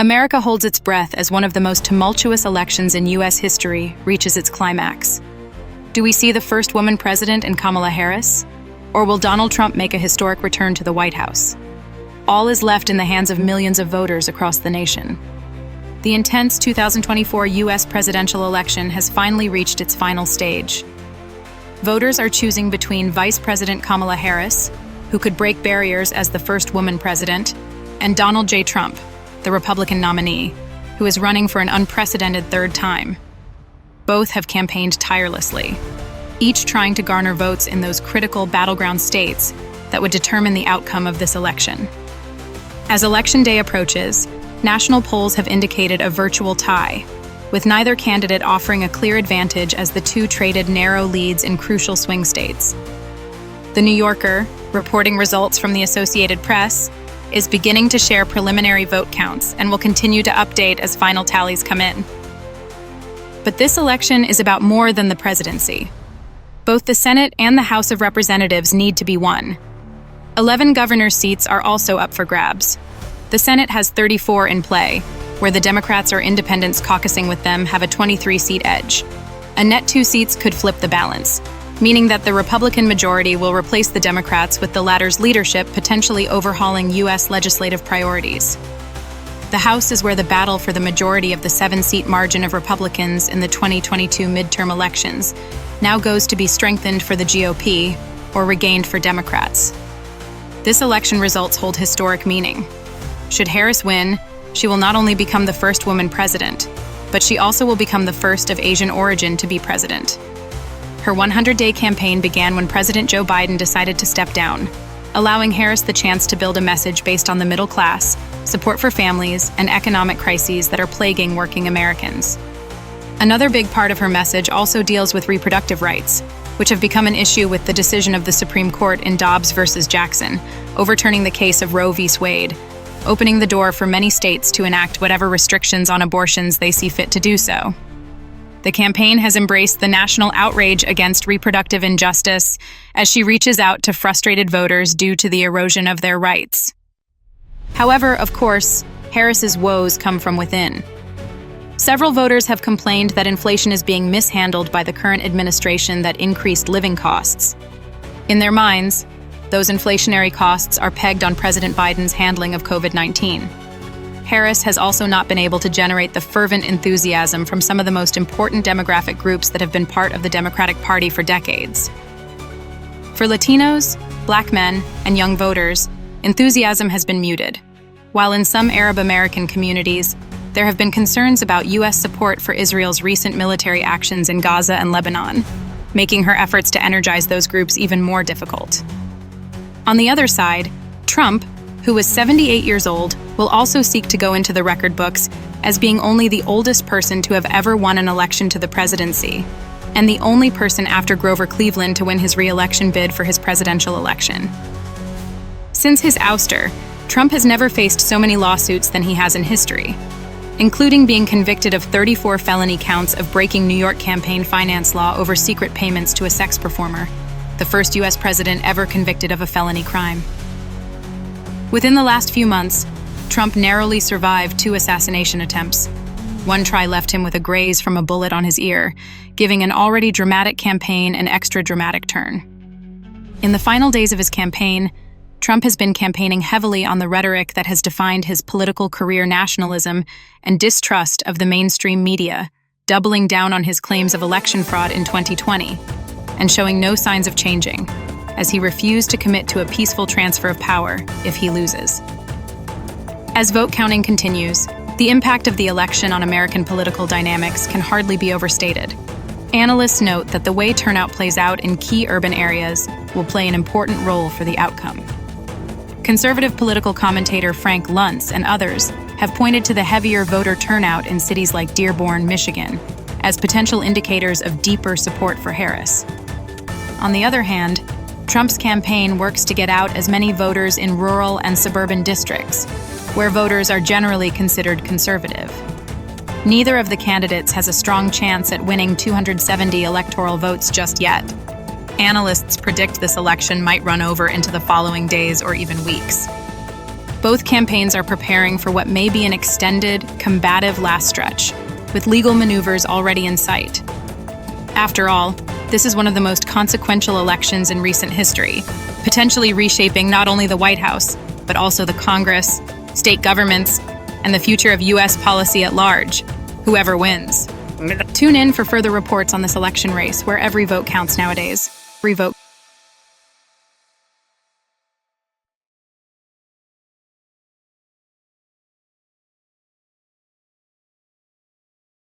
America holds its breath as one of the most tumultuous elections in U.S. history reaches its climax. Do we see the first woman president in Kamala Harris? Or will Donald Trump make a historic return to the White House? All is left in the hands of millions of voters across the nation. The intense 2024 U.S. presidential election has finally reached its final stage. Voters are choosing between Vice President Kamala Harris, who could break barriers as the first woman president, and Donald J. Trump, the Republican nominee, who is running for an unprecedented third time. Both have campaigned tirelessly, each trying to garner votes in those critical battleground states that would determine the outcome of this election. As Election Day approaches, national polls have indicated a virtual tie, with neither candidate offering a clear advantage as the two traded narrow leads in crucial swing states. The New Yorker, reporting results from the Associated Press, is beginning to share preliminary vote counts and will continue to update as final tallies come in. But this election is about more than the presidency. Both the Senate and the House of Representatives need to be won. 11 governors' seats are also up for grabs. The Senate has 34 in play, where the Democrats or independents caucusing with them have a 23-seat edge. A net 2 seats could flip the balance, meaning that the Republican majority will replace the Democrats with the latter's leadership potentially overhauling U.S. legislative priorities. The House is where the battle for the majority of the 7-seat margin of Republicans in the 2022 midterm elections now goes to be strengthened for the GOP or regained for Democrats. This election results hold historic meaning. Should Harris win, she will not only become the first woman president, but she also will become the first of Asian origin to be president. Her 100-day campaign began when President Joe Biden decided to step down, allowing Harris the chance to build a message based on the middle class, support for families, and economic crises that are plaguing working Americans. Another big part of her message also deals with reproductive rights, which have become an issue with the decision of the Supreme Court in Dobbs versus Jackson, overturning the case of Roe v. Wade, opening the door for many states to enact whatever restrictions on abortions they see fit to do so. The campaign has embraced the national outrage against reproductive injustice as she reaches out to frustrated voters due to the erosion of their rights. However, of course, Harris's woes come from within. Several voters have complained that inflation is being mishandled by the current administration that increased living costs. In their minds, those inflationary costs are pegged on President Biden's handling of COVID-19. Harris has also not been able to generate the fervent enthusiasm from some of the most important demographic groups that have been part of the Democratic Party for decades. For Latinos, Black men, and young voters, enthusiasm has been muted, while in some Arab American communities, there have been concerns about U.S. support for Israel's recent military actions in Gaza and Lebanon, making her efforts to energize those groups even more difficult. On the other side, Trump, who was 78 years old, will also seek to go into the record books as being only the oldest person to have ever won an election to the presidency, and the only person after Grover Cleveland to win his re-election bid for his presidential election. Since his ouster, Trump has never faced so many lawsuits than he has in history, including being convicted of 34 felony counts of breaking New York campaign finance law over secret payments to a sex performer, the first U.S. president ever convicted of a felony crime. Within the last few months, Trump narrowly survived 2 assassination attempts. One try left him with a graze from a bullet on his ear, giving an already dramatic campaign an extra dramatic turn. In the final days of his campaign, Trump has been campaigning heavily on the rhetoric that has defined his political career: nationalism and distrust of the mainstream media, doubling down on his claims of election fraud in 2020, and showing no signs of changing, as he refused to commit to a peaceful transfer of power if he loses. As vote counting continues, the impact of the election on American political dynamics can hardly be overstated. Analysts note that the way turnout plays out in key urban areas will play an important role for the outcome. Conservative political commentator Frank Luntz and others have pointed to the heavier voter turnout in cities like Dearborn, Michigan, as potential indicators of deeper support for Harris. On the other hand, Trump's campaign works to get out as many voters in rural and suburban districts, where voters are generally considered conservative. Neither of the candidates has a strong chance at winning 270 electoral votes just yet. Analysts predict this election might run over into the following days or even weeks. Both campaigns are preparing for what may be an extended, combative last stretch, with legal maneuvers already in sight. After all, this is one of the most consequential elections in recent history, potentially reshaping not only the White House, but also the Congress, state governments, and the future of U.S. policy at large, whoever wins. Tune in for further reports on this election race, where every vote counts nowadays. Every vote